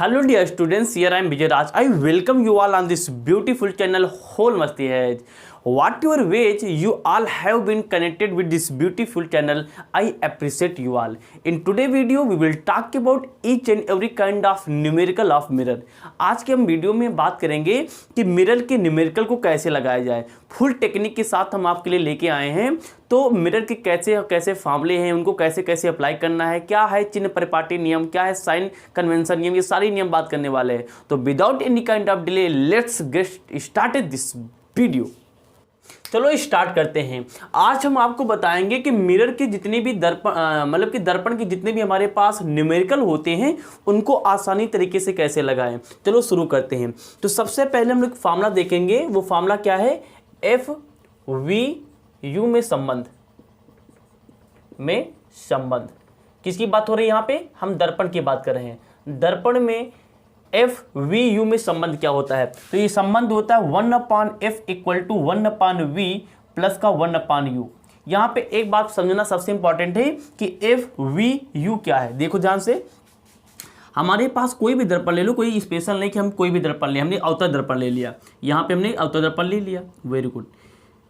Hello dear students, here I am Vijay Raj. I welcome you all on this beautiful channel Whole Masti Hai. Whatever ways you all have been connected with this beautiful channel, I appreciate you all. In today's video, we will talk about each and every kind of numerical of mirror. आज के हम video में बात करेंगे कि mirror के numerical को कैसे लगाया जाए। फुल टेक्निक के साथ हम आपके लिए लेके आए हैं। तो मिरर के कैसे कैसे फार्मूले हैं, उनको कैसे कैसे अप्लाई करना है, क्या है चिन्ह परिपाटी नियम, क्या है साइन कन्वेंशन नियम, ये सारी नियम बात करने वाले हैं। तो without any kind of delay let's get started this video. चलो स्टार्ट करते हैं। आज हम आपको बताएंगे कि मिरर के जितने भी दर्पण के जितने भी हमारे पास न्यूमेरिकल होते हैं उनको आसानी तरीके से कैसे लगाएं। चलो शुरू करते हैं। तो सबसे पहले हम लोग फार्मूला देखेंगे। वो फार्मूला क्या है? एफ वी यू में संबंध किसकी बात हो रही है? यहाँ पे हम दर्पण की बात कर रहे हैं। दर्पण में एफ वी यू में संबंध क्या होता है? तो ये संबंध होता है 1/f equal to 1/v plus का 1/u। यहाँ पे एक बात समझना सबसे इंपॉर्टेंट है कि एफ वी यू क्या है। देखो ध्यान से, हमारे पास कोई भी दर्पण ले लो, कोई स्पेशल नहीं कि हम कोई भी दर्पण ले। हमने अवतल दर्पण ले लिया, यहाँ पे हमने अवतल दर्पण ले लिया, वेरी गुड।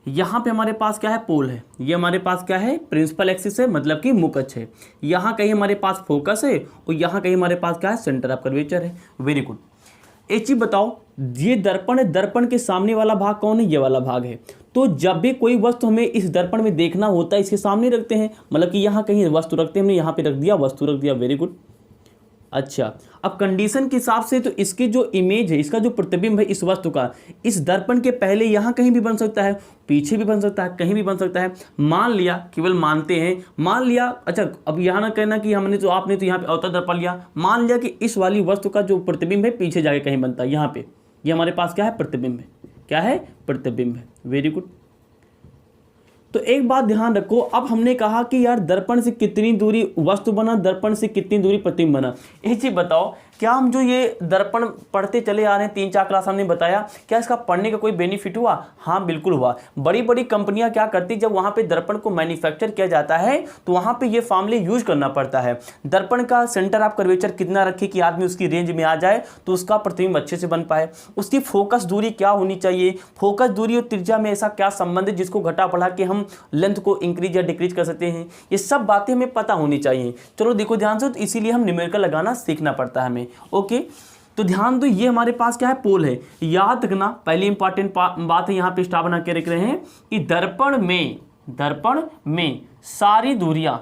यहाँ पे हमारे पास क्या है? पोल है। ये हमारे पास क्या है? प्रिंसिपल एक्सिस है, मतलब कि मुख्य अक्ष है। यहाँ कहीं हमारे पास फोकस है और यहाँ कहीं हमारे पास क्या है? सेंटर ऑफ कर्वेचर है, वेरी गुड। एक चीज बताओ, ये दर्पण है, दर्पण के सामने वाला भाग कौन है? ये वाला भाग है। तो जब भी कोई वस्तु हमें इस दर्पण में देखना होता है, इसके सामने रखते हैं, मतलब कि यहाँ कहीं वस्तु रखते हैं, हमने यहाँ पे रख दिया, वस्तु रख दिया, वेरी गुड। अच्छा, अब कंडीशन के हिसाब से तो इसके जो इमेज है, इसका जो प्रतिबिंब है इस वस्तु का, इस दर्पण के पहले यहाँ कहीं भी बन सकता है, पीछे भी बन सकता है, कहीं भी बन सकता है। मान लिया, केवल मानते हैं, मान लिया, अच्छा अब यहाँ ना कहना कि आपने तो यहाँ पे अवतल दर्पण लिया, मान लिया कि इस वाली वस्तु का जो प्रतिबिंब है पीछे जाके कहीं बनता है, यहाँ पे ये हमारे पास क्या है? प्रतिबिंब है। क्या है? प्रतिबिंब है, वेरी गुड। तो एक बात ध्यान रखो, अब हमने कहा कि यार दर्पण से कितनी दूरी वस्तु बना, दर्पण से कितनी दूरी प्रतिबिंब बना। एक चीज बताओ, क्या हम जो ये दर्पण पढ़ते चले आ रहे हैं, 3-4 क्लास हमने बताया, क्या इसका पढ़ने का कोई बेनिफिट हुआ? हाँ बिल्कुल हुआ। बड़ी बड़ी कंपनियां क्या करती, जब वहां पे दर्पण को मैन्युफैक्चर किया जाता है तो वहां पे ये फार्मूले यूज करना पड़ता है। दर्पण का सेंटर ऑफ कर्वेचर कितना रखे कि आदमी उसकी रेंज में आ जाए तो उसका प्रतिबिंब अच्छे से बन पाए। उसकी फोकस दूरी क्या होनी चाहिए, फोकस दूरी और त्रिज्या में ऐसा क्या संबंध है जिसको घटा बढ़ा के हम लेंथ को इंक्रीज या डिक्रीज कर सकते हैं। ये सब बातें हमें पता होनी चाहिए। चलो देखो ध्यान से, तो इसीलिए हम न्यूमेरिकल लगाना सीखना पड़ता है हमें। ओके, तो ध्यान दो, ये हमारे पास क्या है? पोल है। याद रखना, पहली इंपॉर्टेंट बात है, यहाँ पे स्टार बना के रख रहे हैं कि दर्पण में सारी दूरियां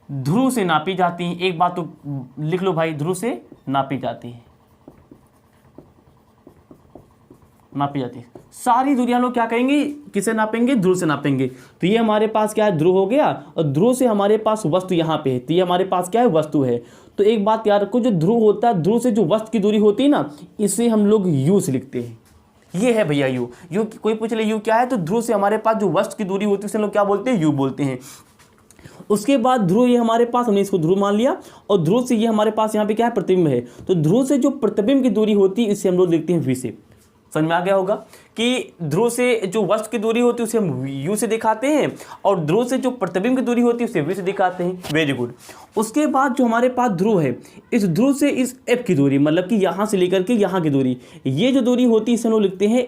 ध्रुव से नापी जाती हैं। एक बात तो लिख लो भाई, ध्रुव से नापी जाती है, सारी दूरियां लोग क्या कहेंगे? किसे नापेंगे? ध्रुव से नापेंगे। तो ये हमारे पास क्या है? ध्रुव हो गया, और ध्रुव से हमारे पास वस्तु यहाँ पे है, तो ये हमारे पास क्या है? वस्तु है। तो एक बात याद रखो, जो ध्रुव होता है, ध्रुव से जो वस्तु की दूरी होती है ना, इसे हम लोग यू से लिखते हैं। ये है भैया यू। कोई पूछ ले यू क्या है, तो ध्रुव से हमारे पास जो वस्तु की दूरी होती है उसे हम लोग क्या बोलते हैं? यू बोलते हैं। उसके बाद ध्रुव, ये हमारे पास, हमने इसको ध्रुव मान लिया, और ध्रुव से ये हमारे पास यहाँ पे क्या है? प्रतिबिंब है। तो ध्रुव से जो प्रतिबिंब की दूरी होती है इसे हम लोग लिखते हैं वी से। समझ में आ गया होगा कि ध्रुव से जो वस्तु की दूरी होती है उसे हम यू से दिखाते हैं, और ध्रुव से जो प्रतिबिंब की दूरी होती है उसे वी से दिखाते हैं, वेरी गुड। उसके बाद जो हमारे पास ध्रुव है, इस ध्रुव से इस एफ की दूरी, मतलब कि यहाँ से लेकर के यहाँ की दूरी, ये जो दूरी होती है इसे हम लोग लिखते हैं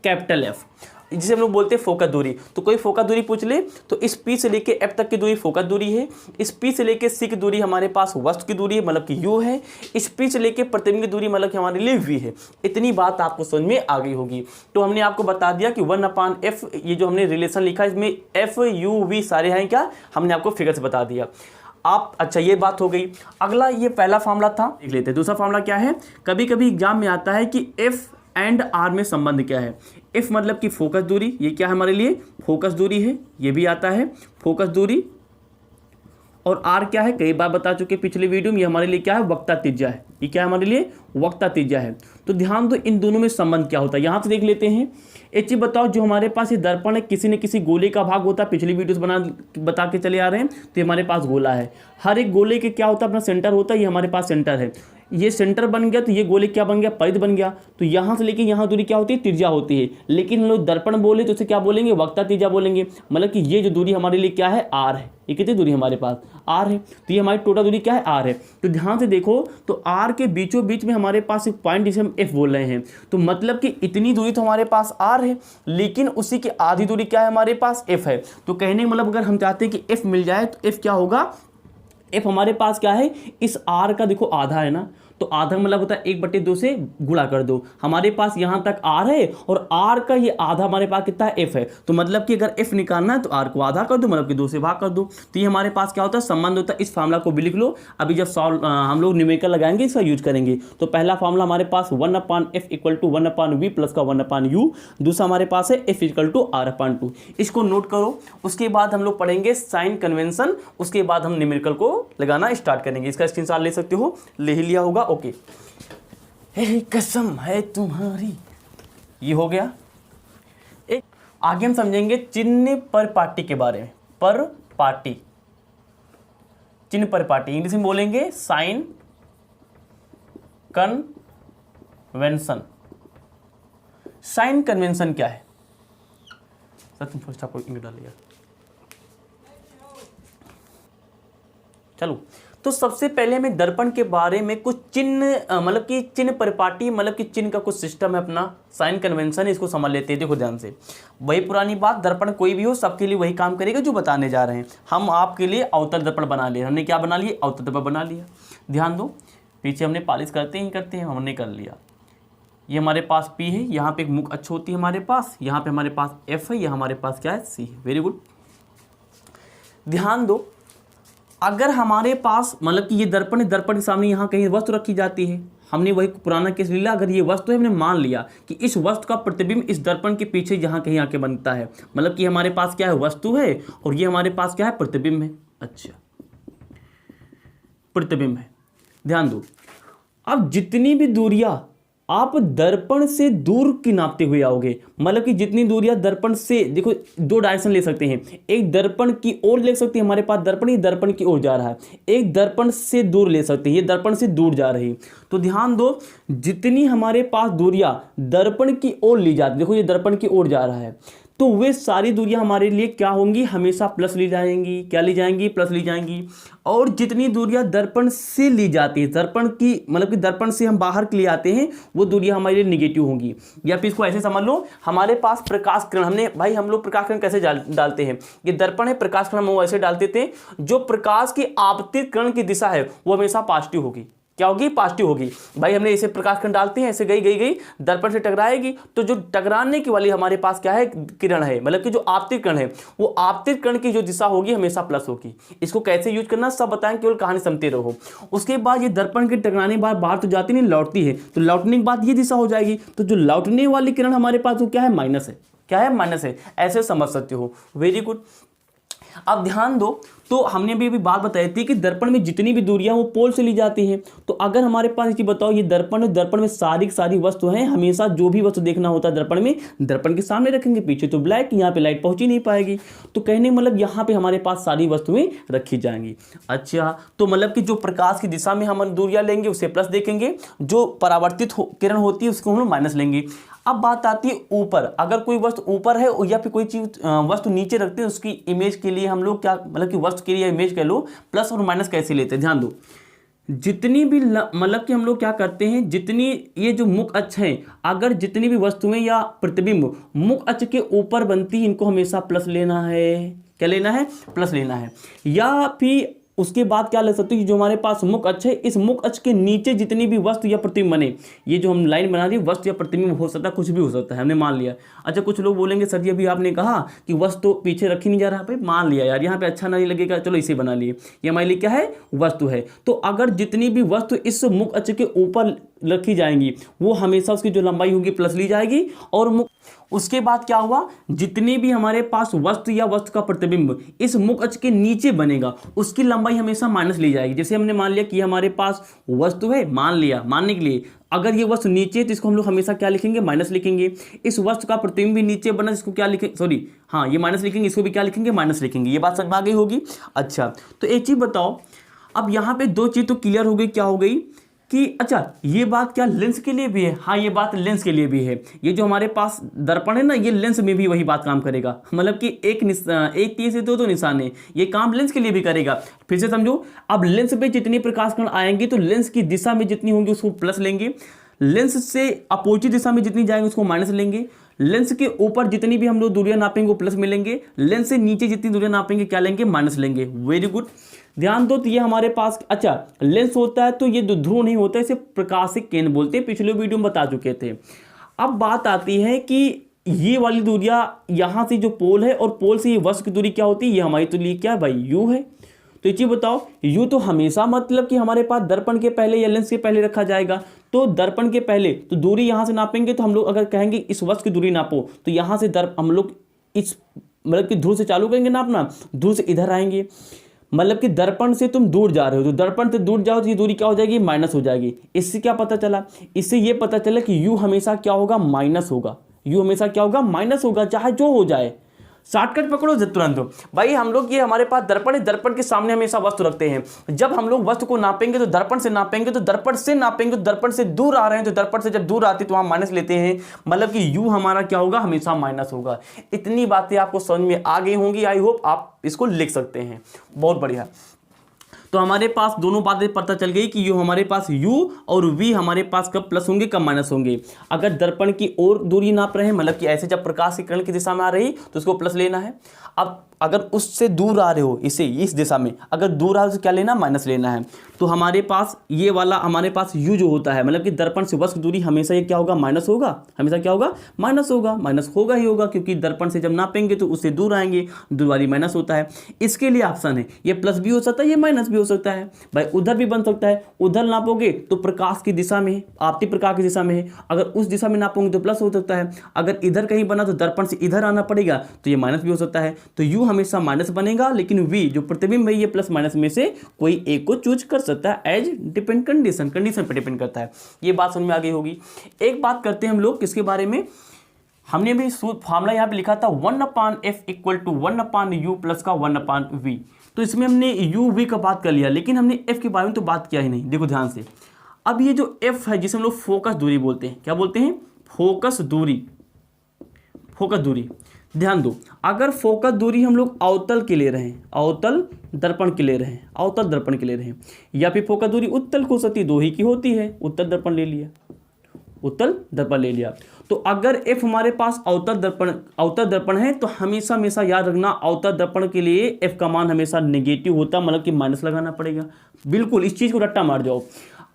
कैपिटल एफ, जिसे हम लोग बोलते हैं फोकस दूरी। तो कोई फोकस दूरी पूछ ले तो इस पी से लेके एफ तक की दूरी फोकस दूरी है, इस पी से लेके सी की दूरी हमारे पास वस्तु की दूरी है, मतलब कि यू है, इस पी से लेके प्रतिबिंब की दूरी मतलब कि हमारे लिए वी है। इतनी बात आपको समझ में आ गई होगी। तो हमने आपको बता दिया कि 1/f, ये जो हमने रिलेशन लिखा इसमें एफ यू वी सारे हैं क्या, हमने आपको फिगर से बता दिया आप। अच्छा, ये बात हो गई। अगला, ये पहला फार्मूला था, देख लेते हैं। दूसरा फार्मूला क्या है? कभी कभी एग्जाम में आता है कि एफ एंड आर में संबंध क्या है। एफ मतलब कि फोकस दूरी, ये क्या है हमारे लिए? फोकस दूरी है, ये भी आता है फोकस दूरी। और आर क्या है? कई बार बता चुके पिछले वीडियो में, ये हमारे लिए क्या है? वक्रता त्रिज्या है। ये क्या है हमारे लिए? वक्रता त्रिज्या है। तो ध्यान दो, इन दोनों में संबंध क्या होता है, यहाँ से देख लेते हैं। एक चीज बताओ, जो हमारे पास ये दर्पण है, किसी न किसी गोले का भाग होता है, पिछली वीडियोस बता के चले आ रहे हैं। तो हमारे पास गोला है, हर एक गोले के क्या होता है? अपना सेंटर होता है, ये हमारे पास सेंटर है। ये सेंटर बन गया तो ये गोले क्या बन गया, परिध बन गया। तो यहाँ से लेके यहाँ दूरी क्या होती है, त्रिज्या होती है। लेकिन हम लोग दर्पण बोले तो उसे क्या बोलेंगे, वक्रता त्रिज्या बोलेंगे। मतलब कि ये जो दूरी हमारे लिए क्या है, आर है। ये कितनी दूरी हमारे पास, आर है। तो ये हमारी टोटल दूरी क्या है, आर है। तो ध्यान से देखो, तो आर के बीचों बीच में हमारे पास एक पॉइंट जिसे हम एफ बोल रहे हैं। तो मतलब कि इतनी दूरी तो हमारे पास आर है, लेकिन उसी की आधी दूरी क्या है, हमारे पास एफ है। तो कहने का मतलब अगर हम चाहते हैं कि एफ मिल जाए तो एफ क्या होगा, एफ हमारे पास क्या है, इस आर का देखो आधा है ना, तो आधा मतलब होता है 1/2 से गुणा कर दो। हमारे पास यहाँ तक आर है और आर का ये आधा हमारे पास कितना है, एफ है। तो मतलब कि अगर एफ निकालना है तो आर को आधा कर दो, मतलब कि 2 से भाग कर दो। तो ये हमारे पास क्या होता है, संबंध होता है। इस फार्मूला को भी लिख लो। अभी जब सॉल्व हम लोग न्यूमेरिकल लगाएंगे इसका यूज करेंगे। तो पहला फार्मूला हमारे पास 1/f = 1/v प्लस का 1/u। दूसरा हमारे पास है f = r/2। इसको नोट करो। उसके बाद हम लोग पढ़ेंगे साइन कन्वेंशन। उसके बाद हम न्यूमेरिकल को लगाना स्टार्ट करेंगे। इसका स्क्रीनशॉट ले सकते हो, ले ही लिया होगा। ओके, हे कसम है तुम्हारी, ये हो गया। एक आगे हम समझेंगे चिन्ह पर पार्टी के बारे में। पर पार्टी, चिन्ह पर पार्टी इंग्लिश में बोलेंगे साइन कन्वेंशन। साइन कन्वेंशन क्या है, सर तुम फर्स्ट आपको इंग्लिश डाल लिया। चलो, तो सबसे पहले हमें दर्पण के बारे में कुछ चिन्ह मतलब कि चिन्ह परिपाटी मतलब कि चिन्ह का कुछ सिस्टम है अपना, साइन कन्वेंशन, इसको समझ लेते हैं। देखो ध्यान से, वही पुरानी बात, दर्पण कोई भी हो सबके लिए वही काम करेगा जो बताने जा रहे हैं। हम आपके लिए अवतल दर्पण बना लिए। हमने क्या बना लिया, अवतल दर्पण बना लिया। ध्यान दो, पीछे हमने पॉलिश करते हैं, हमने कर लिया। ये हमारे पास P है, यहाँ पे एक मुख अच्छी होती है हमारे पास, यहाँ पे हमारे पास F है, यहाँ हमारे पास क्या है, C है। Very good. ध्यान दो, अगर हमारे पास मतलब कि ये दर्पण है, दर्पण के सामने यहाँ कहीं वस्तु रखी जाती है। हमने वही पुराना केस लिया, अगर ये वस्तु है, हमने मान लिया कि इस वस्तु का प्रतिबिंब इस दर्पण के पीछे यहाँ कहीं आके बनता है। मतलब कि हमारे पास क्या है, वस्तु है, और ये हमारे पास क्या है, प्रतिबिंब है। अच्छा, प्रतिबिंब है। ध्यान दो, अब जितनी भी दूरियां आप दर्पण से दूर की नापते हुए आओगे, मतलब कि जितनी दूरियां दर्पण से, देखो दो डायरेक्शन ले सकते हैं। एक दर्पण की ओर ले सकते हैं, हमारे पास दर्पण ही दर्पण की ओर जा रहा है। एक दर्पण से दूर ले सकते हैं, ये दर्पण से दूर जा रही है। तो ध्यान दो, जितनी हमारे पास दूरियां दर्पण की ओर ली जाती, देखो ये दर्पण की ओर जा रहा है, तो वे सारी दूरियां हमारे लिए क्या होंगी, हमेशा प्लस ली जाएंगी। क्या ली जाएंगी, प्लस ली जाएंगी। और जितनी दूरियां दर्पण से ली जाती है, दर्पण की मतलब कि दर्पण से हम बाहर के लिए आते हैं, वो दूरियां हमारे लिए निगेटिव होंगी। या फिर इसको ऐसे समझ लो, हमारे पास प्रकाश किरण, हमने भाई हम लोग प्रकाश किरण कैसे डालते हैं, ये दर्पण है, प्रकाश किरण हम ऐसे डालते थे, जो प्रकाश की आपतित किरण की दिशा है वो हमेशा पॉजिटिव होगी। क्या होगी, पॉजिटिव होगी। भाई हमने इसे प्रकाश किरण डालते हैं, ऐसे गई दर्पण से टकराएगी, तो जो टकराने की वाली हमारे पास क्या है, किरण है, मतलब कि जो आपतित किरण है, वो आपतित किरण की जो दिशा होगी हमेशा प्लस होगी। इसको कैसे यूज करना सब बताएं, केवल कहानी सुनते रहो। उसके बाद ये दर्पण के टकराने के बाद बाहर तो जाती नहीं, लौटती है, तो लौटने के बाद ये दिशा हो जाएगी। तो जो लौटने वाली किरण हमारे पास वो क्या है, माइनस है। क्या है, माइनस है। ऐसे समझ सकते हो। Very good. अब ध्यान दो, तो हमने भी बात बताई थी कि दर्पण में जितनी भी दूरियां वो पोल से ली जाती हैं। तो अगर हमारे पास ये बताओ, ये दर्पण है, दर्पण में सारी वस्तु हैं, हमेशा जो भी वस्तु देखना होता है दर्पण में, दर्पण के सामने रखेंगे। पीछे तो ब्लैक, यहाँ पे लाइट पहुंच ही नहीं पाएगी। तो कहने मतलब यहाँ पे हमारे पास सारी वस्तुएं रखी जाएंगी। अच्छा, तो मतलब कि जो प्रकाश की दिशा में हम दूरियां लेंगे उसे प्लस देखेंगे, जो परावर्तित किरण होती है उसको हम लोग माइनस लेंगे। अब बात आती है ऊपर, अगर कोई वस्तु ऊपर है या फिर कोई चीज वस्तु नीचे रखते हैं, उसकी इमेज के लिए हम लोग क्या, मतलब कि वस्तु के लिए इमेज कह लो, प्लस और माइनस कैसे लेते हैं। ध्यान दो, जितनी भी मतलब कि हम लोग क्या करते हैं, जितनी ये जो मुख अक्ष है, अगर जितनी भी वस्तुएं या प्रतिबिंब मुख अक्ष के ऊपर बनती है, इनको हमेशा प्लस लेना है। क्या लेना है, प्लस लेना है। या फिर उसके बाद क्या ले सकते हैं, जो हमारे पास मुख अक्ष है, इस मुख अक्ष के नीचे जितनी भी वस्तु या प्रतिबिंब बने, ये जो हम लाइन बना रही है, वस्तु या प्रतिबिंब हो सकता है, कुछ भी हो सकता है, हमने मान लिया। अच्छा, कुछ लोग बोलेंगे सर जी अभी आपने कहा कि वस्तु पीछे रखी नहीं जा रहा। भाई मान लिया यार, यहाँ पे अच्छा नहीं लगेगा, चलो इसे बना लिए, ये हमारे लिए क्या है, वस्तु है। तो अगर जितनी भी वस्तु इस मुख अक्ष के ऊपर रखी जाएंगी, वो हमेशा उसकी जो लंबाई होगी प्लस ली जाएगी। और उसके बाद क्या हुआ, जितनी भी हमारे पास वस्तु या वस्तु का प्रतिबिंब इस मुख अक्ष के नीचे बनेगा, उसकी लंबाई हमेशा माइनस ली जाएगी। जैसे हमने मान लिया कि हमारे पास वस्तु है, मान लिया, मानने के लिए अगर ये वस्तु नीचे है तो इसको हम लोग हमेशा क्या लिखेंगे, माइनस लिखेंगे। इस वस्तु का प्रतिबिंब भी नीचे बना, इसको क्या लिखेंगे, सॉरी हाँ ये माइनस लिखेंगे, इसको भी क्या लिखेंगे, माइनस लिखेंगे। ये बात समझ में आ गई होगी। अच्छा, तो एक चीज बताओ, अब यहाँ पे दो चीज तो क्लियर हो गई। क्या हो गई कि अच्छा ये बात क्या लेंस के लिए भी है? हाँ, ये बात लेंस के लिए भी है। ये जो हमारे पास दर्पण है ना, ये लेंस में भी वही बात काम करेगा। मतलब कि एक तीर से दो निशान है, ये काम लेंस के लिए भी करेगा। फिर से समझो, अब लेंस पे जितनी प्रकाश कण आएंगे तो लेंस की दिशा में जितनी होंगी उसको प्लस लेंगे, लेंस से अपोजिट दिशा में जितनी जाएंगे उसको माइनस लेंगे, लेंस के ऊपर जितनी भी हम लोग दूरियां नापेंगे वो प्लस मिलेंगे, लेंस से नीचे जितनी दूरियां नापेंगे क्या लेंगे? माइनस लेंगे। वेरी गुड, ध्यान दो। तो ये हमारे पास अच्छा लेंस होता है तो ये ध्रुव नहीं होता, इसे प्रकाशिक केंद्र बोलते हैं, पिछले वीडियो में बता चुके थे। अब बात आती है कि ये वाली दूरियां यहां से जो पोल है और पोल से ये वस्तु की दूरी क्या होती है? ये हमारी तो लिए क्या है भाई? यू है। तो ये चीज बताओ, यू तो हमेशा मतलब कि हमारे पास दर्पण के पहले या लेंस के पहले रखा जाएगा। तो दर्पण के पहले तो दूरी यहां से नापेंगे, तो हम लोग अगर कहेंगे इस वस्तु की दूरी नापो, तो यहां से हम लोग इस मतलब कि ध्रुव से चालू करेंगे नापना, ध्रुव से इधर आएंगे। मतलब कि दर्पण से तुम दूर जा रहे हो, तो दर्पण से दूर जाओ तो ये दूरी क्या हो जाएगी? माइनस हो जाएगी। इससे क्या पता चला? इससे ये पता चला कि यू हमेशा क्या होगा? माइनस होगा। यू हमेशा क्या होगा? माइनस होगा, चाहे जो हो जाए। शॉर्टकट पकड़ो तुरंत भाई। हम लोग ये हमारे पास दर्पण है, दर्पण के सामने हमेशा वस्तु रखते हैं। जब हम लोग वस्तु को नापेंगे तो दर्पण से नापेंगे, तो दर्पण से नापेंगे तो दर्पण से दूर आ रहे हैं, तो दर्पण से जब दूर आते तो वहां माइनस लेते हैं। मतलब कि यू हमारा क्या होगा? हमेशा माइनस होगा। इतनी बातें आपको समझ में आ गई होंगी। आई होप आप इसको लिख सकते हैं। बहुत बढ़िया। तो हमारे पास दोनों बातें पता चल गई कि यो हमारे पास u और v हमारे पास कब प्लस होंगे कब माइनस होंगे। अगर दर्पण की ओर दूरी नाप रहे हैं, मतलब कि ऐसे जब प्रकाश की किरण की दिशा में आ रही तो उसको प्लस लेना है। अब अगर उससे दूर आ रहे हो, इसे इस दिशा में अगर दूर आ रहे हो तो क्या लेना? माइनस लेना है। तो हमारे पास ये वाला हमारे पास u जो होता है, मतलब कि दर्पण से वस्तु दूरी हमेशा ये क्या होगा? माइनस होगा। हमेशा क्या होगा? माइनस होगा। माइनस होगा ही होगा, क्योंकि दर्पण से जब नापेंगे तो उससे दूर आएंगे, दूर वाली माइनस होता है। इसके लिए ऑप्शन है, ये प्लस भी हो सकता है, ये माइनस भी हो सकता है भाई। उधर भी बन सकता है, उधर नापोगे तो प्रकाश की दिशा में है, आपती प्रकाश की दिशा में है। अगर उस दिशा में नापोगे तो प्लस हो सकता है। अगर इधर कहीं बना तो दर्पण से इधर आना पड़ेगा, तो ये माइनस भी हो सकता है। तो यू हमेशा माइनस बनेगा, लेकिन v जो प्रतिबिंब है ये प्लस माइनस में से कोई एक को चूज कर सकता है। एज डिपेंड कंडीशन पर डिपेंड करता है। ये बात समझ में आ गई होगी। एक बात करते हैं हम लोग किसके बारे में, हमने भी फॉर्मूला यहाँ पे लिखा था 1/f equal to 1/u plus का 1/v। तो इसमें हमने u v का बात कर लिया, लेकिन हमने f के बारे में तो बात किया ही नहीं। देखो ध्यान से, अब ये जो f है जिसे हम लोग फोकस दूरी बोलते हैं, क्या बोलते हैं? फोकस दूरी। फोकस दूरी, ध्यान दो, अगर फोकस दूरी हम लोग अवतल के ले रहे हैं, अवतल दर्पण के ले रहे हैं, अवतल दर्पण के ले रहे हैं, या फिर फोकस दूरी उत्तल हो सकती है, दो ही की होती है। उत्तल दर्पण ले लिया, उत्तल दर्पण ले लिया। तो अगर f हमारे पास अवतल दर्पण है तो हमेशा हमेशा याद रखना, अवतल दर्पण के लिए f का मान हमेशा नेगेटिव होता, मतलब कि माइनस लगाना पड़ेगा। बिल्कुल इस चीज को रट्टा मार जाओ।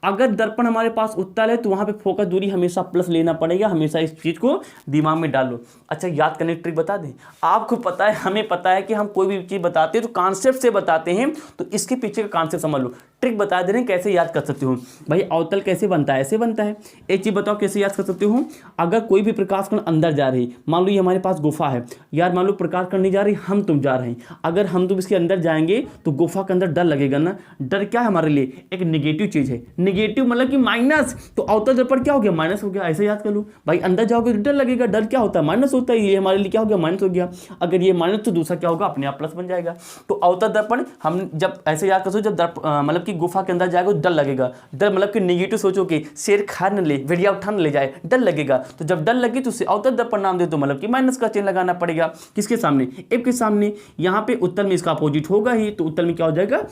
अगर दर्पण हमारे पास उत्तल है तो वहां पे फोकस दूरी हमेशा प्लस लेना पड़ेगा। हमेशा इस चीज को दिमाग में डालो। अच्छा याद करने की ट्रिक बता दें, आपको पता है, हमें पता है कि हम कोई भी चीज बताते हैं तो कॉन्सेप्ट से बताते हैं, तो इसके पीछे का कॉन्सेप्ट समझ लो। ट्रिक बता दे रहे हैं कैसे याद कर सकते हो भाई। अवतल कैसे बनता है? ऐसे बनता है। एक चीज बताओ कैसे याद कर सकते हो। अगर कोई भी प्रकाश कण अंदर जा रही, मान लो ये हमारे पास गुफा है यार, मान लो प्रकाश कण नहीं जा रही, हम तुम जा रहे हैं। अगर हम तुम इसके अंदर जाएंगे तो गुफा के अंदर डर लगेगा ना। डर क्या है हमारे लिए? एक निगेटिव चीज है। निगेटिव मतलब कि माइनस, तो अवतल दर्पण क्या हो गया? माइनस हो गया। ऐसे याद कर लो भाई, अंदर जाओगे तो डर लगेगा। डर क्या होता है? माइनस होता है। ये हमारे लिए क्या हो गया? माइनस हो गया। अगर ये माइनस तो दूसरा क्या होगा? अपने आप प्लस बन जाएगा। तो अवतल दर्पण हम जब ऐसे याद कर, जब मतलब कि गुफा के अंदर जाएगा तो डर लगेगा। डर मतलब कि निगेटिव सोचो कि शेर खा न ले, भेड़िया उठा न ले जाए, डर लगेगा। तो जब डर लगे तो उसे अवतल दर्पण नाम दे, तो मतलब कि माइनस का चिन्ह लगाना पड़ेगा। किसके सामने? एफ के सामने। यहाँ पे उत्तल में इसका अपोजिट होगा ही, तो उत्तल में क्या हो जाएगा?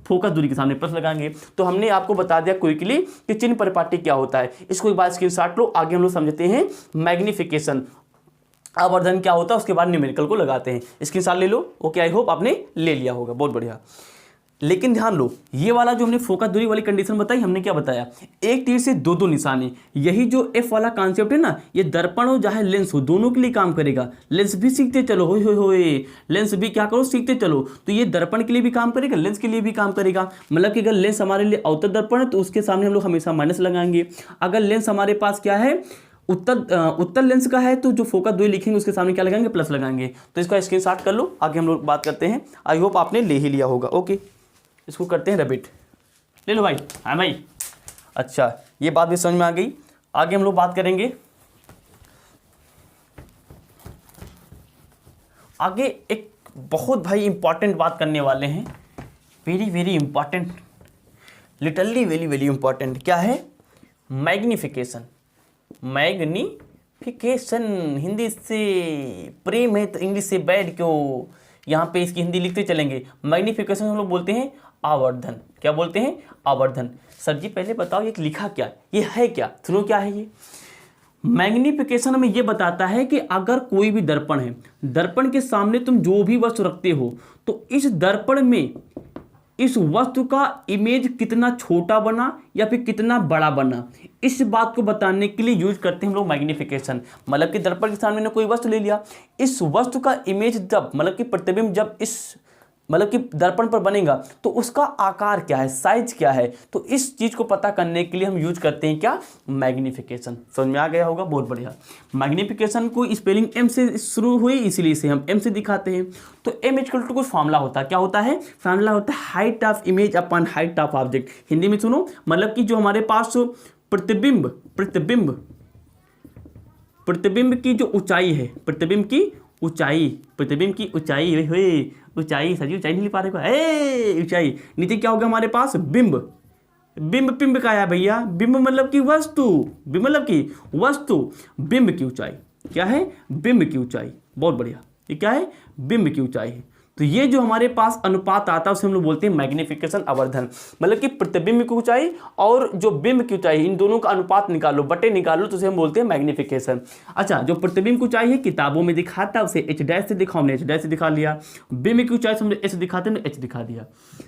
फोकस दूरी के सामने प्लस लगाएंगे। तो हमने आपको बता दिया क्विकली कि चिन्ह परिपाटी क्या होता है। इसको एक बार स्क्रीनशॉट लो। आगे हम लोग समझते हैं मैग्निफिकेशन, आवर्धन क्या होता है, उसके बाद न्यूमेरिकल को लगाते हैं। स्क्रीनशॉट ले लो। ओके, आई होप आपने ले लिया होगा। बहुत बढ़िया। लेकिन ध्यान लो, ये वाला जो हमने फोकस दूरी वाली कंडीशन बताई, हमने क्या बताया? एक तीर से दो निशाने। यही जो एफ वाला कॉन्सेप्ट है ना, ये दर्पण हो चाहे लेंस हो, दोनों के लिए काम करेगा। लेंस भी सीखते चलो, होए लेंस भी क्या करो? सीखते चलो। तो ये दर्पण के लिए भी काम करेगा, लेंस के लिए भी काम करेगा। मतलब कि अगर लेंस हमारे लिए अवतल दर्पण है तो उसके सामने हम लोग हमेशा माइनस लगाएंगे। अगर लेंस हमारे पास क्या है? उत्तल लेंस का है, तो जो फोकस दूरी लिखेंगे उसके सामने क्या लगाएंगे? प्लस लगाएंगे। तो इसका स्क्रीनशॉट कर लो। आगे हम लोग बात करते हैं। आई होप आपने ले ही लिया होगा। ओके, इसको करते हैं रैबिट। ले लो भाई। हाँ भाई, अच्छा ये बात भी समझ में आ गई। आगे हम लोग बात करेंगे। आगे एक बहुत भाई इंपॉर्टेंट बात करने वाले हैं, very very important. Literally very very important. क्या है? मैग्निफिकेशन। मैग्निफिकेशन हिंदी से प्रेम है तो इंग्लिश से बैड क्यों, यहाँ पे इसकी हिंदी लिखते चलेंगे। मैग्निफिकेशन हम लोग बोलते हैं आवर्धन। क्या बोलते हैं? आवर्धन। सर जी पहले बताओ ये लिखा क्या, ये है क्या? सुनो क्या है ये। मैग्निफिकेशन हमें ये बताता है कि अगर कोई भी दर्पण है, दर्पण के सामने तुम जो भी वस्तु रखते हो तो इस दर्पण में इस वस्तु का इमेज कितना छोटा बना या फिर कितना बड़ा बना, इस बात को बताने के लिए यूज करते हैं हम लोग मैग्निफिकेशन। मतलब कि दर्पण के सामने ने कोई वस्तु ले लिया, इस वस्तु का इमेज जब मतलब कि प्रतिबिंब जब इस मतलब कि दर्पण पर बनेगा तो उसका आकार क्या है, साइज क्या है, तो इस चीज को पता करने के लिए हम यूज करते हैं क्या? मैग्निफिकेशन। समझ में आ गया होगा? बहुत बढ़िया। मैग्निफिकेशन को स्पेलिंग एम से शुरू हुई, इसीलिए इसे हम एम से दिखाते हैं। तो एम इक्वल टू कुछ फॉर्मूला होता है। क्या होता है? फॉर्मूला होता है height of image upon height of object. Hindi में सुनो, मतलब कि जो हमारे पास प्रतिबिंब प्रतिबिंब प्रतिबिंब की जो ऊंचाई है, प्रतिबिंब की ऊंचाई, प्रतिबिंब की ऊंचाई हुई ऊंचाई, सजी ऊंचाई नहीं लिख पा रहे को, ए ऊंचाई। नीचे क्या होगा हमारे पास? बिंब। बिंब पिंब का आया भैया, बिंब मतलब की वस्तु, बिंब मतलब की वस्तु, बिंब की ऊंचाई। क्या है? बिंब की ऊंचाई। बहुत बढ़िया। ये क्या है? बिंब की ऊंचाई है। तो ये जो हमारे पास अनुपात आता है उसे हम लोग बोलते हैं मैग्निफिकेशन आवर्धन। मतलब कि प्रतिबिंब की ऊंचाई और जो बिंब की ऊंचाई, इन दोनों का अनुपात निकालो, बटे निकालो, तो उसे हम बोलते हैं मैग्निफिकेशन। अच्छा, जो प्रतिबिंब की ऊंचाई है किताबों में दिखाता है उसे एच डैश से दिखाओ, हमने एच डैश से दिखा लिया। बिंब की ऊंचाई हमने एच दिखाते हैं, एच दिखा दिया।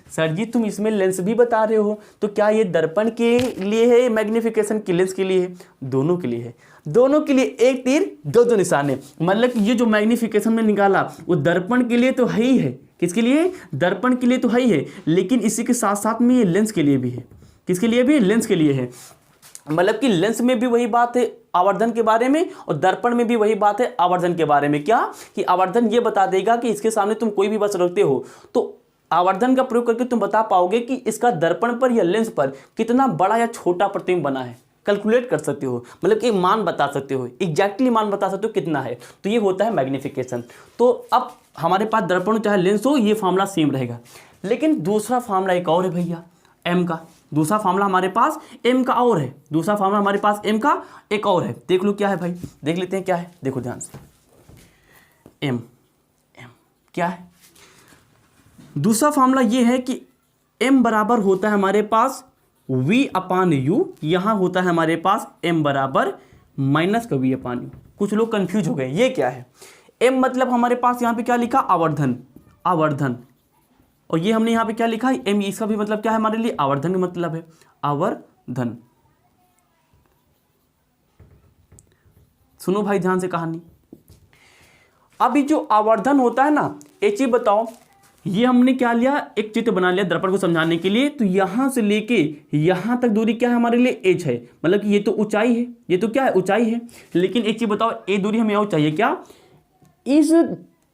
सर जी तुम इसमें लेंस भी बता रहे हो, तो क्या ये दर्पण के लिए है मैग्निफिकेशन की लेंस के लिए है? दोनों के लिए है। दोनों के लिए एक तीर दो दो निशाने। मतलब कि ये जो मैग्निफिकेशन में निकाला वो दर्पण के लिए तो है ही है। किसके लिए? दर्पण के लिए तो है ही है, लेकिन इसी के साथ साथ में ये लेंस के लिए भी है। किसके लिए भी? लेंस के लिए है। मतलब कि लेंस में भी वही बात है आवर्धन के बारे में, और दर्पण में भी वही बात है आवर्धन के बारे में। क्या कि आवर्धन ये बता देगा कि इसके सामने तुम कोई भी वस्तु रखते हो तो आवर्धन का प्रयोग करके तुम बता पाओगे कि इसका दर्पण पर या लेंस पर कितना बड़ा या छोटा प्रतिबिंब बना है। कैलकुलेट कर सकते हो, मतलब कि मान बता सकते हो, एग्जैक्टली मान बता सकते हो कितना है। तो ये होता है मैग्निफिकेशन। तो अब हमारे पास दर्पण चाहे लेंस हो, ये फार्मूला सेम रहेगा। लेकिन दूसरा फार्मूला एक और है भैया, एम का। दूसरा फार्मूला हमारे पास एम का और है, दूसरा फार्मूला हमारे पास एम का एक और है। देख लो क्या है भाई, देख लेते हैं क्या है। देखो ध्यान से, एम एम क्या है? दूसरा फार्मूला ये है कि एम बराबर होता है हमारे पास v अपान यू। यहां होता है हमारे पास m बराबर माइनस का v अपान यू। कुछ लोग कंफ्यूज हो गए, ये क्या है? m मतलब हमारे पास यहां पे क्या लिखा? आवर्धन, आवर्धन। और ये हमने यहां पे क्या लिखा है? m। इसका भी मतलब क्या है हमारे लिए? आवर्धन का मतलब है आवर्धन। सुनो भाई ध्यान से कहानी। अभी जो आवर्धन होता है ना, एक चीज बताओ, ये हमने क्या लिया? एक चित्र बना लिया दर्पण को समझाने के लिए। तो यहां से लेके यहां तक दूरी क्या है हमारे लिए? एच है। मतलब कि ये तो ऊंचाई है, ये तो क्या है? ऊंचाई है। लेकिन एक चीज बताओ, ए दूरी हमें और चाहिए क्या? इस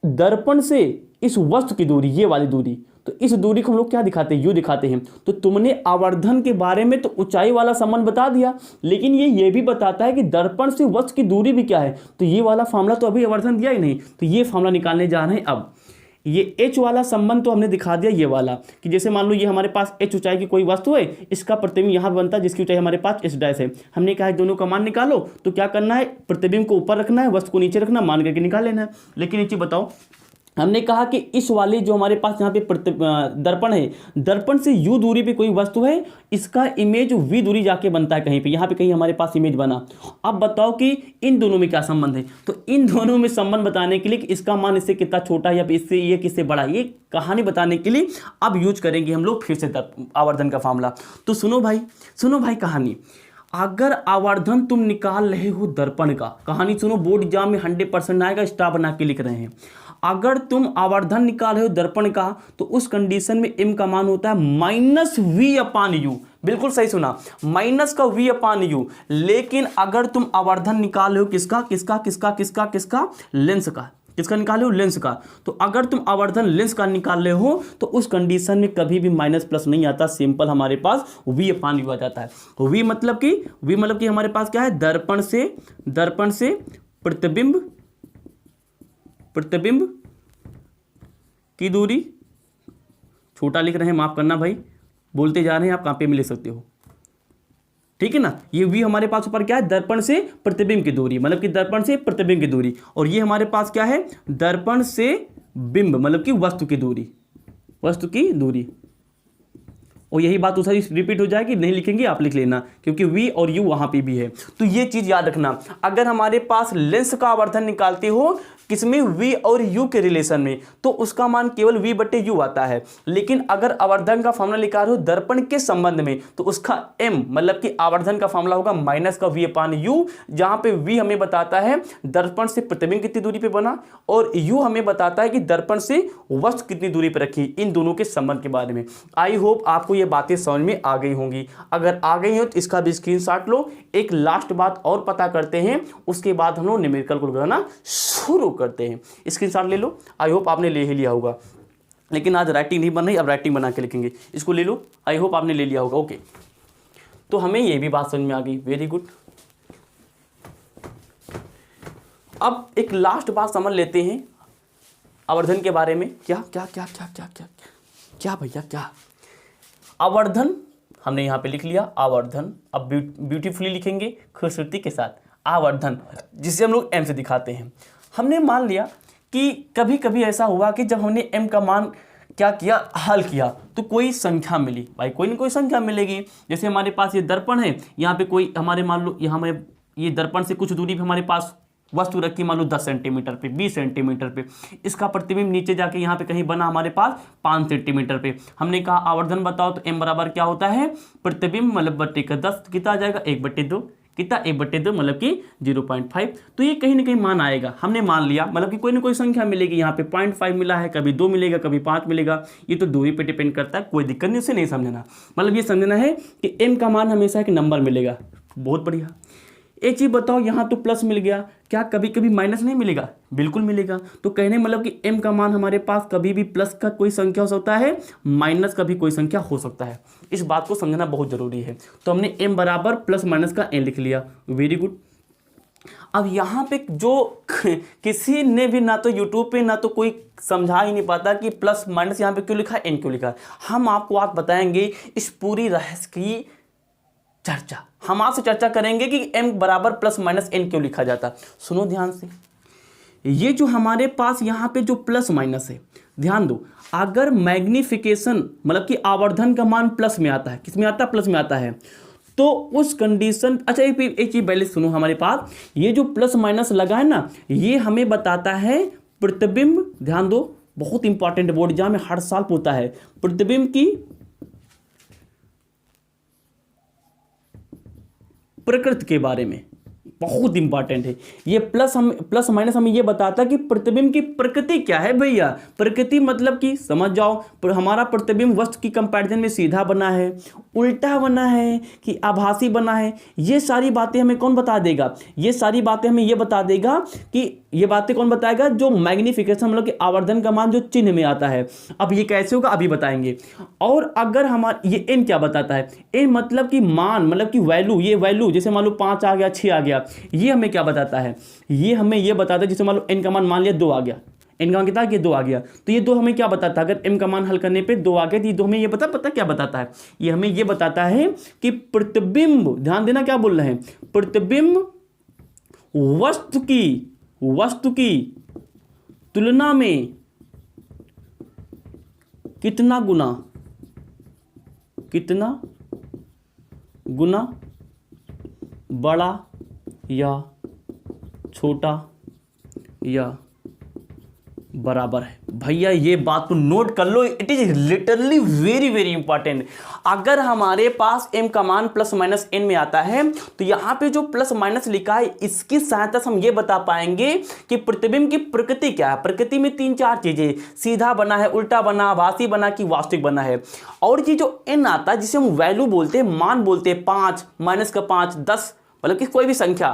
दर्पण से इस वस्तु की दूरी, ये वाली दूरी, तो इस दूरी को हम लोग क्या दिखाते हैं? यू दिखाते हैं। तो तुमने आवर्धन के बारे में तो ऊंचाई वाला संबंध बता दिया, लेकिन ये भी बताता है कि दर्पण से वस्तु की दूरी भी क्या है। तो ये वाला फार्मूला तो अभी आवर्धन दिया ही नहीं, तो ये फार्मूला निकालने जा रहे हैं। अब ये h वाला संबंध तो हमने दिखा दिया, ये वाला कि जैसे मान लो ये हमारे पास h ऊंचाई की कोई वस्तु है, इसका प्रतिबिंब यहाँ बनता है जिसकी ऊंचाई हमारे पास h डैश है। हमने कहा दोनों का मान निकालो, तो क्या करना है? प्रतिबिंब को ऊपर रखना है, वस्तु को नीचे रखना, मान करके निकाल लेना है। लेकिन एक चीज बताओ, हमने कहा कि इस वाले जो हमारे पास यहाँ पे दर्पण है, दर्पण से u दूरी पे कोई वस्तु है, इसका इमेज v दूरी जाके बनता है कहीं पे, यहाँ पे कहीं हमारे पास इमेज बना। अब बताओ कि इन दोनों में क्या संबंध है? तो इन दोनों में संबंध बताने के लिए कि इसका मान इससे कितना छोटा है या इससे ये किससे बड़ा है, ये कहानी बताने के लिए अब यूज करेंगे हम लोग फिर से आवर्धन का फार्मूला। तो सुनो भाई कहानी। अगर आवर्धन तुम निकाल रहे हो दर्पण का, कहानी सुनो, बोर्ड एग्जाम में 100% आएगा, स्टार बना के लिख रहे हैं। अगर तुम आवर्धन निकाल रहे हो दर्पण का, तो उस कंडीशन में m का मान होता है माइनस v अपान यू। बिल्कुल सही सुना, माइनस का v अपान यू। लेकिन अगर तुम आवर्धन निकाल रहे हो किसका किसका किसका किसका किसका? लेंस का। किसका निकाले हो? लेंस का। तो अगर तुम आवर्धन लेंस का निकाल रहे हो तो उस कंडीशन में कभी भी माइनस प्लस नहीं आता, सिंपल हमारे पास v अपान यू आ जाता है। v मतलब कि हमारे पास क्या है? दर्पण से प्रतिबिंब की दूरी, छोटा लिख रहे हैं माफ करना भाई, बोलते जा रहे हैं, आप कॉपी में लिख सकते हो, ठीक है ना। ये v हमारे पास ऊपर क्या है, दर्पण से प्रतिबिंब की दूरी, मतलब कि दर्पण से प्रतिबिंब की दूरी, और ये हमारे पास क्या है, दर्पण से बिंब मतलब कि वस्तु की दूरी, वस्तु की दूरी। और यही बात दूसरी रिपीट हो जाएगी, नहीं लिखेंगे आप लिख लेना, क्योंकि v और u वहां पे भी है। तो ये चीज याद रखना, अगर हमारे पास लेंस का आवर्धन निकालते हो किसमें, v और u के रिलेशन में, तो उसका मान केवल v बटे u आता है। लेकिन अगर आवर्धन का फॉर्मूला निकाल रहे हो दर्पण के संबंध में, तो उसका m मतलब कि आवर्धन का फॉर्मूला होगा माइनस का v अपान u, जहां पे v हमें बताता है दर्पण से प्रतिबिंब कितनी दूरी पे बना, और u हमें बताता है कि दर्पण से वस्तु कितनी दूरी पर रखी, इन दोनों के संबंध के बारे में। आई होप आपको ये बातें समझ में आ गई होंगी। अगर आ गई हो तो इसका भी स्क्रीनशॉट लो। एक लास्ट बात और पता करते हैं, उसके बाद हम लोग न्यूमेरिकल को लगाना शुरू करते हैं। स्क्रीनशॉट ले लो, आई होप आपने ले ही लिया होगा, लेकिन आज राइटिंग नहीं बन रही, अब राइटिंग बना के लिखेंगे। इसको ले लो, आई होप आपने ले लिया होगा। ओके, तो हमें ये भी बात समझ में आ गई, वेरी गुड। अब एक लास्ट बात समझ लेते हैं आवर्धन के बारे में। क्या क्या क्या क्या क्या क्या क्या भैया, क्या आवर्धन हमने यहाँ पे लिख लिया, आवर्धन। अब ब्यूटीफुली लिखेंगे खूबसूरती के साथ, आवर्धन, जिसे हम लोग m से दिखाते हैं। हमने मान लिया कि कभी कभी ऐसा हुआ कि जब हमने m का मान क्या किया, हल किया, तो कोई संख्या मिली, भाई कोई ना कोई संख्या मिलेगी। जैसे हमारे पास ये दर्पण है, यहाँ पे कोई हमारे मान लो यहाँ में ये दर्पण से कुछ दूरी पे हमारे पास वस्तु रखी, मान लो 10 सेंटीमीटर पे, 20 सेंटीमीटर पे, इसका प्रतिबिंब नीचे जाके यहाँ पे कहीं बना हमारे पास 5 सेंटीमीटर पे। हमने कहा आवर्धन बताओ, तो m बराबर क्या होता है, प्रतिबिंब मतलब बट्टे का 10, कितना आ जाएगा 1/2, कितना 1/2 मतलब कि 0.5। तो ये कहीं ना कहीं मान आएगा, हमने मान लिया, मतलब कि कोई ना कोई संख्या मिलेगी। यहाँ पे 0.5 मिला है, कभी 2 मिलेगा, कभी 5 मिलेगा, ये तो दूरी पे डिपेंड करता है, कोई दिक्कत नहीं, उसे नहीं समझना। मतलब ये समझना है कि m का मान हमेशा एक नंबर मिलेगा। बहुत बढ़िया। एक चीज बताओ, यहाँ तो प्लस मिल गया, क्या कभी कभी माइनस नहीं मिलेगा, बिल्कुल मिलेगा। तो कहने मतलब कि m का मान हमारे पास कभी भी प्लस का कोई संख्या हो सकता है, माइनस का भी कोई संख्या हो सकता है। इस बात को समझना बहुत जरूरी है। तो हमने m बराबर प्लस माइनस का n लिख लिया, वेरी गुड। अब यहाँ पे जो किसी ने भी ना तो यूट्यूब पे ना तो कोई समझा ही नहीं पाता कि प्लस माइनस यहाँ पे क्यों लिखा है, n क्यों लिखा है। हम आपको आज बताएंगे इस पूरी रहस्य की चर्चा, हम आपसे चर्चा करेंगे कि m बराबर प्लस माइनस n क्यों लिखा जाता। सुनो ध्यान से, ये जो हमारे पास यहाँ पे जो प्लस माइनस है, ध्यान दो, अगर मैग्निफिकेशन मतलब कि आवर्धन का मान प्लस में आता है, किस में आता है, प्लस में आता है, तो उस कंडीशन, अच्छा एक चीज पहले सुनो, हमारे पास ये जो प्लस माइनस लगा है ना, ये हमें बताता है प्रतिबिंब, ध्यान दो, बहुत इंपॉर्टेंट बोर्ड एग्जाम में हर साल पूछता है, प्रतिबिंब की प्रकृति के बारे में, बहुत इंपॉर्टेंट है ये। प्लस माइनस हमें ये बताता है कि प्रतिबिंब की प्रकृति क्या है भैया। प्रकृति मतलब कि समझ जाओ, पर हमारा प्रतिबिंब वस्तु की कंपैरिजन में सीधा बना है, उल्टा बना है कि आभासी बना है, ये सारी बातें हमें कौन बता देगा, ये सारी बातें हमें ये बता देगा कि ये बातें कौन बताएगा, जो मैग्निफिकेशन मतलब कि आवर्धन का मान जो चिन्ह में आता है। अब ये कैसे होगा अभी बताएंगे। और अगर हमारा ये n क्या बताता है, n मतलब कि मान मतलब कि वैल्यू, ये वैल्यू जैसे मान लो 5 आ गया, 6 आ गया, ये हमें क्या बताता है, ये हमें ये बताता है, जैसे मान लो n का मान मान लिया 2 आ गया, n का मान कितना गया 2 आ गया, तो ये 2 हमें क्या बताता है, अगर m का मान हल करने पे 2 आ गया, तो ये 2 हमें ये पता क्या बताता है, ये हमें ये बताता है कि प्रतिबिंब, ध्यान देना क्या बोल रहे हैं, प्रतिबिंब वस्तु की तुलना में कितना गुना बड़ा या छोटा या बराबर है। भैया ये बात तो नोट कर लो, it is literally very very important. अगर हमारे पास m का मान प्लस माइनस n में आता है, तो यहाँ पे जो प्लस माइनस लिखा है, इसकी सहायता से हम ये बता पाएंगे कि प्रतिबिंब की प्रकृति क्या है। प्रकृति में 3-4 चीजें, सीधा बना है, उल्टा बना, आभासी बना कि वास्तविक बना है। और ये जो n आता है, जिसे हम वैल्यू बोलते हैं, मान बोलते हैं, 5 माइनस का 5 10, मतलब कि कोई भी संख्या,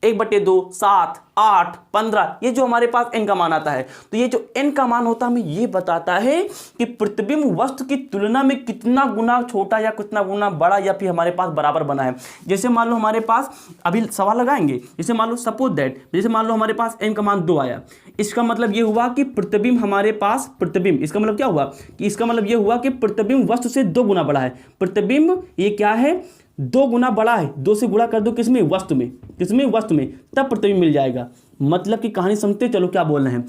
1/2, 7, 8, 15, ये जो हमारे पास n का मान आता है, तो ये जो n का मान होता है हमें ये बताता है कि प्रतिबिंब वस्तु की तुलना में कितना गुना छोटा या कितना गुना बड़ा या फिर हमारे पास बराबर बना है। जैसे मान लो हमारे पास, अभी सवाल लगाएंगे, जैसे मान लो सपोज दैट, जैसे मान लो हमारे पास n का मान 2 आया, इसका मतलब ये हुआ कि प्रतिबिंब हमारे पास, प्रतिबिंब इसका मतलब क्या हुआ कि इसका मतलब ये हुआ कि प्रतिबिंब वस्तु से 2 गुना बड़ा है। प्रतिबिंब ये क्या है, 2 गुना बड़ा है, 2 से गुणा कर दो किसमें, वस्तु में, किसमें, वस्तु में, तब प्रतिबिंब मिल जाएगा। मतलब कि कहानी समझते चलो क्या बोल रहे हैं।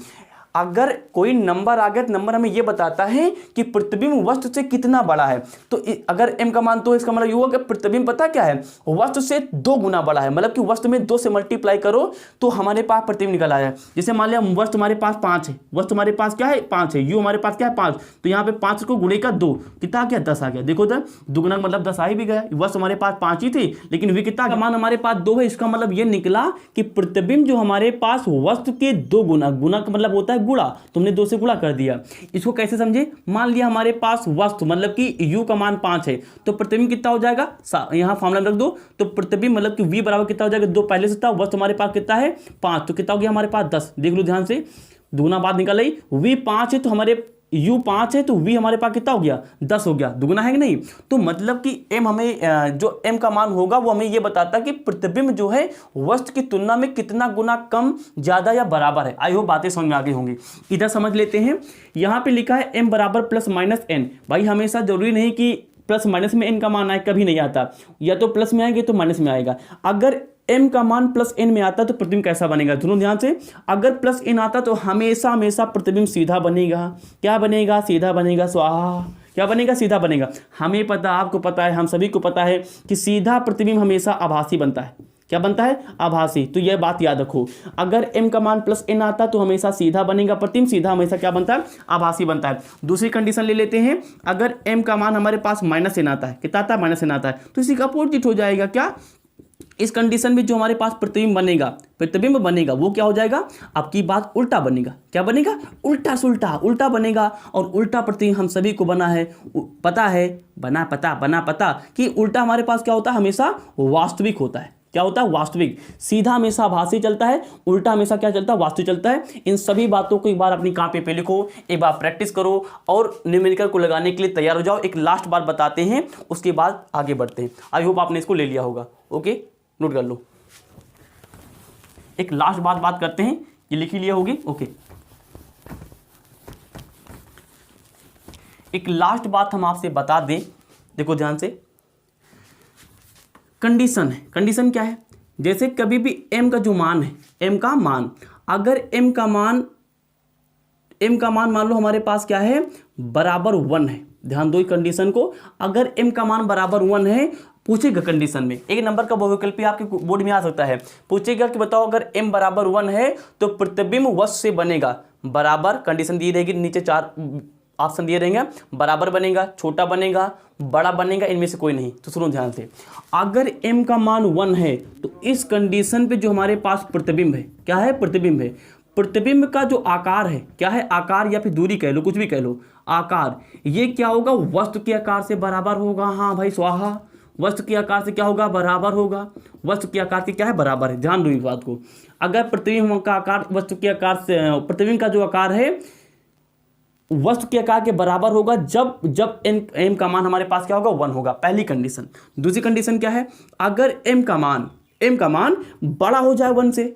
अगर कोई नंबर आ गया तो नंबर हमें यह बताता है कि प्रतिबिंब वस्तु से कितना बड़ा है। तो अगर m का मान तो इसका मतलब ये हुआ कि प्रतिबिंब पता क्या है, वस्तु से 2 गुना बड़ा है। मतलब कि वस्तु में 2 से मल्टीप्लाई करो तो हमारे पास प्रतिबिंब निकल आया। जैसे मान लिया वस्तु हमारे पास 5 है, वस्तु हमारे पास क्या है 5 है, यू हमारे पास क्या है 5, तो यहाँ पे 5 को गुणे का 2 कितना आ गया 10 आ गया। देखो तो दुगुना मतलब 10 आ ही भी गया। वस्तु हमारे पास 5 ही थी लेकिन वी कितना मान हमारे पास 2 है। इसका मतलब ये निकला कि प्रतिबिंब जो हमारे पास वस्तु के 2 गुना, गुना का मतलब होता है गुणा, तुमने 2 से गुणा कर दिया। इसको कैसे समझे, मान लिया हमारे पास वस्तु मतलब कि u का मान 5 है तो प्रतिबिंब कितना हो जाएगा, यहाँ फॉर्मूला रख दो, तो प्रतिबिंब मतलब कि v बराबर कितना हो जाएगा, 2 पहले से था, वस्तु हमारे पास कितना है 5, तो कितना हो गया हमारे पास 10। देख लो ध्यान से, दुगुना बात निकल आई, v 5 है तो हमारे u 5 है तो v हमारे पास कितना हो गया 10 हो गया, दुगुना है कि नहीं। तो मतलब कि m हमें जो m का मान होगा वो हमें ये बताता है कि प्रतिबिंब जो है वस्तु की तुलना में कितना गुना कम, ज्यादा या बराबर है। आई होप बातें समझ में आ गई होंगी। इधर समझ लेते हैं, यहाँ पे लिखा है m बराबर प्लस माइनस n। भाई हमेशा जरूरी नहीं कि प्लस माइनस में n का मान आए, कभी नहीं आता, या तो प्लस में आएंगे तो माइनस में आएगा। अगर m का मान प्लस n में आता तो प्रतिबिंब कैसा बनेगा, सुनो ध्यान से। अगर प्लस n आता तो हमेशा हमेशा प्रतिबिंब सीधा बनेगा। क्या बनेगा, सीधा बनेगा, स्वाहा। क्या बनेगा, सीधा बनेगा। हमें पता, आपको पता है, हम सभी को पता है कि सीधा प्रतिबिंब हमेशा आभासी बनता है। क्या बनता है, आभासी। तो यह बात याद रखो, अगर m का मान प्लस n आता तो हमेशा सीधा बनेगा प्रतिबिंब, सीधा हमेशा क्या बनता है, आभासी बनता है। दूसरी कंडीशन ले लेते हैं, अगर m का मान हमारे पास माइनस n आता है, कितना आता है, माइनस n आता है, तो इसी का अपोजिट हो जाएगा। क्या, इस कंडीशन में जो हमारे पास प्रतिबिंब बनेगा, प्रतिबिंब बनेगा वो क्या हो जाएगा, आपकी बात उल्टा बनेगा। क्या बनेगा, उल्टा सुल्टा, उल्टा बनेगा। और उल्टा प्रतिबिंब हम सभी को बना है, पता है, बना पता कि उल्टा हमारे पास क्या होता है, हमेशा वास्तविक होता है। क्या होता है, वास्तविक। सीधा हमेशा आभासी चलता है, उल्टा हमेशा क्या चलता है, वास्तविक चलता है। इन सभी बातों को एक बार अपनी कॉपी पे लिखो, एक बार प्रैक्टिस करो और न्यूमेरिकल को लगाने के लिए तैयार हो जाओ। एक लास्ट बात बताते हैं, उसके बाद आगे बढ़ते हैं। आई होप आपने इसको ले लिया होगा। ओके, नोट कर लो। एक लास्ट बात करते हैं, ये लिख ही लिया होगी। ओके, एक लास्ट बात हम आपसे बता दें, देखो ध्यान से। कंडीशन है, कंडीशन क्या है, जैसे कभी भी m का जो मान है, m का मान, अगर m का मान मान लो हमारे पास क्या है, बराबर 1 है। ध्यान दो कंडीशन को, अगर m का मान बराबर 1 है, पूछेगा कंडीशन में, एक नंबर का बहुविकल्पी आपके बोर्ड में आ सकता है, पूछेगा कि बताओ अगर m बराबर 1 है तो प्रतिबिंब वस्तु से बनेगा बराबर, कंडीशन दी रहेगी, नीचे 4 ऑप्शन दिए रहेंगे, बराबर बनेगा, छोटा बनेगा, बड़ा बनेगा, इनमें से कोई नहीं। तो सुनो ध्यान से, अगर m का मान 1 है तो इस कंडीशन पे जो हमारे पास प्रतिबिंब है, क्या है, प्रतिबिंब है, प्रतिबिंब का जो आकार है, क्या है, आकार या फिर दूरी कह लो, कुछ भी कह लो, आकार, ये क्या होगा, वस्तु के आकार से बराबर होगा। हाँ भाई स्वाहा, वस्तु के आकार से क्या होगा, बराबर होगा। वस्तु के आकार से क्या है, बराबर है। ध्यान दो इस बात को, अगर प्रतिबिंब का आकार वस्तु के आकार से, प्रतिबिंब का जो आकार है वस्तु के आकार के बराबर होगा जब m का मान हमारे पास क्या होगा, 1 होगा, पहली कंडीशन। दूसरी कंडीशन क्या है, अगर m का मान बड़ा हो जाए 1 से,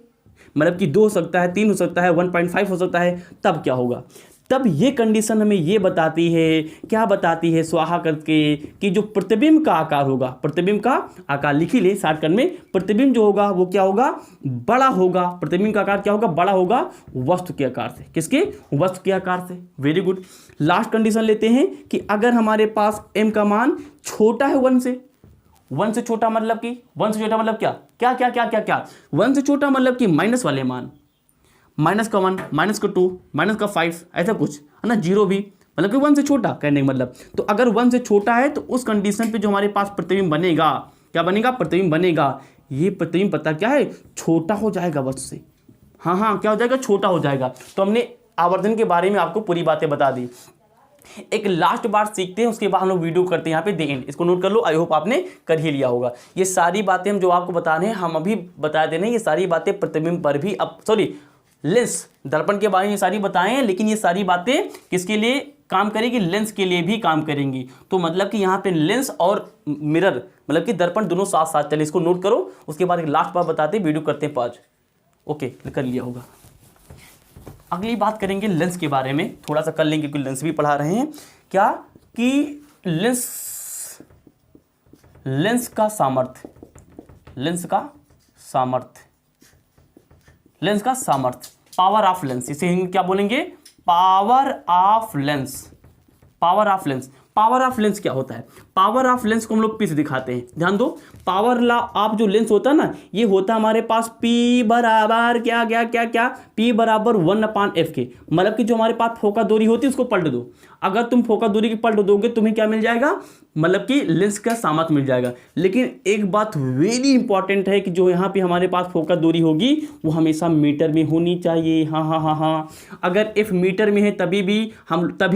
मतलब कि 2 हो सकता है, 3 हो सकता है, 1.5 हो सकता है, तब क्या होगा, तब ये कंडीशन हमें ये बताती है, क्या बताती है, स्वाहा करके, कि जो प्रतिबिंब का आकार होगा, प्रतिबिंब का आकार लिख ही ले शॉर्टकट में, प्रतिबिंब जो होगा वो क्या होगा, बड़ा होगा। प्रतिबिंब का आकार क्या होगा, बड़ा होगा वस्तु के आकार से। किसके, वस्तु के आकार से। Very good. लास्ट कंडीशन लेते हैं कि अगर हमारे पास m का मान छोटा है 1 से, 1 से छोटा मतलब कि, 1 से छोटा मतलब क्या क्या क्या क्या क्या क्या 1 से छोटा मतलब कि माइनस वाले मान, माइनस का 1, माइनस का 2, माइनस का 5, ऐसा कुछ है ना, 0 भी, मतलब कि 1 से छोटा कहने का मतलब। तो अगर 1 से छोटा है तो उस कंडीशन पे जो हमारे पास प्रतिबिंब बनेगा, क्या बनेगा, प्रतिबिंब बनेगा, ये प्रतिबिंब पता क्या है, छोटा हो जाएगा वस्तु से। हाँ, क्या हो जाएगा, छोटा हो जाएगा। तो हमने आवर्धन के बारे में आपको पूरी बातें बता दी। एक लास्ट बार सीखते हैं, उसके बाद हम लोग वीडियो करते हैं यहाँ पे द एंड। इसको नोट कर लो, आई होप आपने कर ही लिया होगा। ये सारी बातें हम जो आपको बता रहे हैं, हम अभी बता दे रहे हैं, ये सारी बातें प्रतिबिंब पर भी, अब सॉरी लेंस दर्पण के बारे में ये सारी बताएं हैं, लेकिन ये सारी बातें किसके लिए काम करेगी? लेंस के लिए भी काम करेंगी। तो मतलब कि यहाँ पे लेंस और मिरर मतलब कि दर्पण दोनों साथ साथ चले, इसको नोट करो। उसके बाद एक लास्ट बार बताते वीडियो करते हैं 5। ओके, कर लिया होगा। अगली बात करेंगे लेंस के बारे में, थोड़ा सा कर लेंगे क्योंकि लेंस भी पढ़ा रहे हैं। क्या कि लेंस का सामर्थ्य, पावर ऑफ लेंस, इसे हिंदी क्या बोलेंगे? पावर ऑफ लेंस क्या होता है? पावर ऑफ लेंस को हम लोग पी से दिखाते हैं। ध्यान दो, पावर लॉ ऑफ जो लेंस होता है ना, ये होता है हमारे पास P बराबर क्या क्या क्या क्या P बराबर 1/f के। मतलब कि जो हमारे पास फोका दूरी होती है उसको पलट दो। अगर तुम फोका दूरी की पलट दोगे तुम्हें क्या मिल जाएगा? मतलब कि लेंस का सामर्थ्य मिल जाएगा। लेकिन एक बात वेरी इंपॉर्टेंट है कि जो यहाँ पे हमारे पास फोका दूरी होगी वो हमेशा मीटर में होनी चाहिए। हाँ, अगर f मीटर में है तभी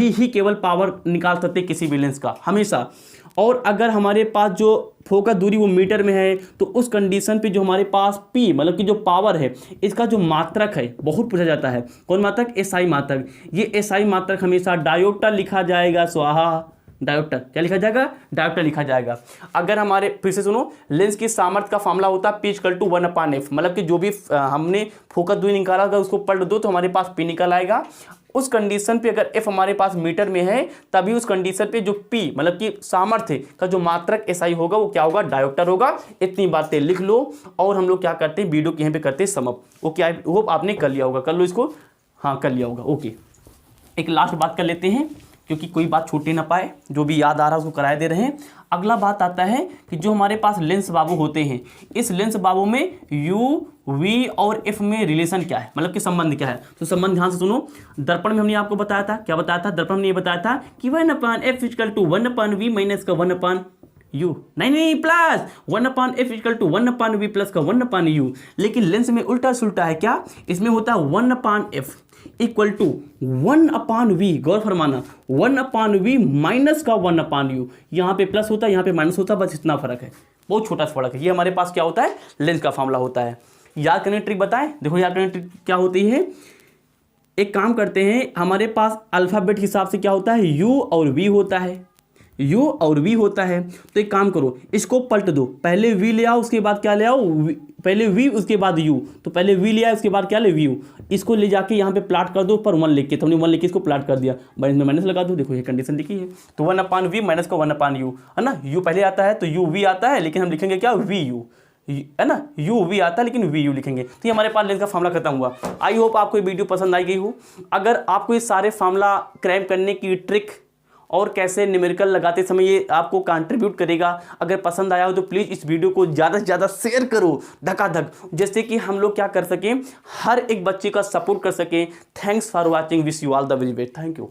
ही केवल पावर निकाल सकते किसी भी लेंस का, हमेशा। और अगर हमारे पास जो फोकस दूरी वो मीटर में है तो उस कंडीशन पे जो हमारे पास P मतलब कि जो पावर है, इसका जो मात्रक है, बहुत पूछा जाता है। कौन मात्रक? SI मात्रक। ये SI मात्रक हमेशा डायोप्टर लिखा जाएगा, स्वाहा। डायोप्टर क्या लिखा जाएगा? डायोप्टर लिखा जाएगा। अगर हमारे, फिर से सुनो, लेंस की सामर्थ्य का फार्मूला होता है P = 1/f। मतलब कि जो भी हमने फोकस दूरी निकाला अगर उसको पलट दो तो हमारे पास P निकल आएगा। उस कंडीशन पे अगर f हमारे पास मीटर में है तभी उस कंडीशन पे जो P मतलब कि सामर्थ्य का जो मात्रक SI होगा वो क्या होगा? डायोप्टर होगा। इतनी बातें लिख लो और हम लोग क्या करते हैं, वीडियो के यहाँ पे करते हैं समाप्त। ओके, आई होप आपने कर लिया होगा। कर लो इसको, हाँ कर लिया होगा। ओके, एक लास्ट बात कर लेते हैं क्योंकि कोई बात छूटे ना पाए, जो भी याद आ रहा है उसको कराए दे रहे हैं। अगला बात आता है कि जो हमारे पास लेंस बाबू होते हैं, इस लेंस बाबू में U, V और F में रिलेशन क्या है, मतलब कि संबंध क्या है? तो संबंध ध्यान से सुनो। दर्पण में हमने आपको बताया था, क्या बताया था? दर्पण में ये बताया था कि 1/f = 1/v माइनस का 1/u, नहीं प्लस 1/f = 1/v प्लस का 1/u। लेकिन लेंस में उल्टा सुल्टा है। क्या? इसमें होता है 1/f = 1/v। गौर फरमाना, 1/v माइनस का 1/u। यहाँ पे प्लस होता है, यहाँ पे माइनस होता है, बस इतना फर्क है, बहुत छोटा सा फर्क है। ये हमारे पास क्या होता है? लेंस का फार्मूला होता है। याद करने ट्रिक बताएं। देखो याद करने ट्रिक क्या होती है, एक काम करते हैं, हमारे पास अल्फाबेट के हिसाब से क्या होता है? U और V होता है, U और V होता है। तो एक काम करो, इसको पलट दो, पहले V ले आओ उसके बाद क्या ले आओ? पहले V उसके बाद U। तो पहले V ले आओ उसके बाद क्या ले? VU। इसको ले जाके यहाँ पे प्लाट कर दो, पर 1 लिख के, तो हमने 1 लिख के इसको प्लाट कर दिया, इसमें माइनस लगा दो। देखो ये कंडीशन लिखी है, तो 1/v माइनस का 1/u है ना। U पहले आता है तो UV आता है, लेकिन हम लिखेंगे क्या? VU है ना। UV आता है लेकिन VU लिखेंगे। तो ये हमारे पास लेंस का फार्मूला खत्म हुआ। आई होप आपको ये वीडियो पसंद आई गई हो। अगर आपको ये सारे फार्मूला क्रैम करने की ट्रिक और कैसे न्यूमेरिकल लगाते समय ये आपको कंट्रीब्यूट करेगा, अगर पसंद आया हो तो प्लीज़ इस वीडियो को ज़्यादा से ज़्यादा शेयर करो धकाधक, जैसे कि हम लोग क्या कर सकें, हर एक बच्चे का सपोर्ट कर सकें। Thanks for watching, wish you all the very best. Thank you.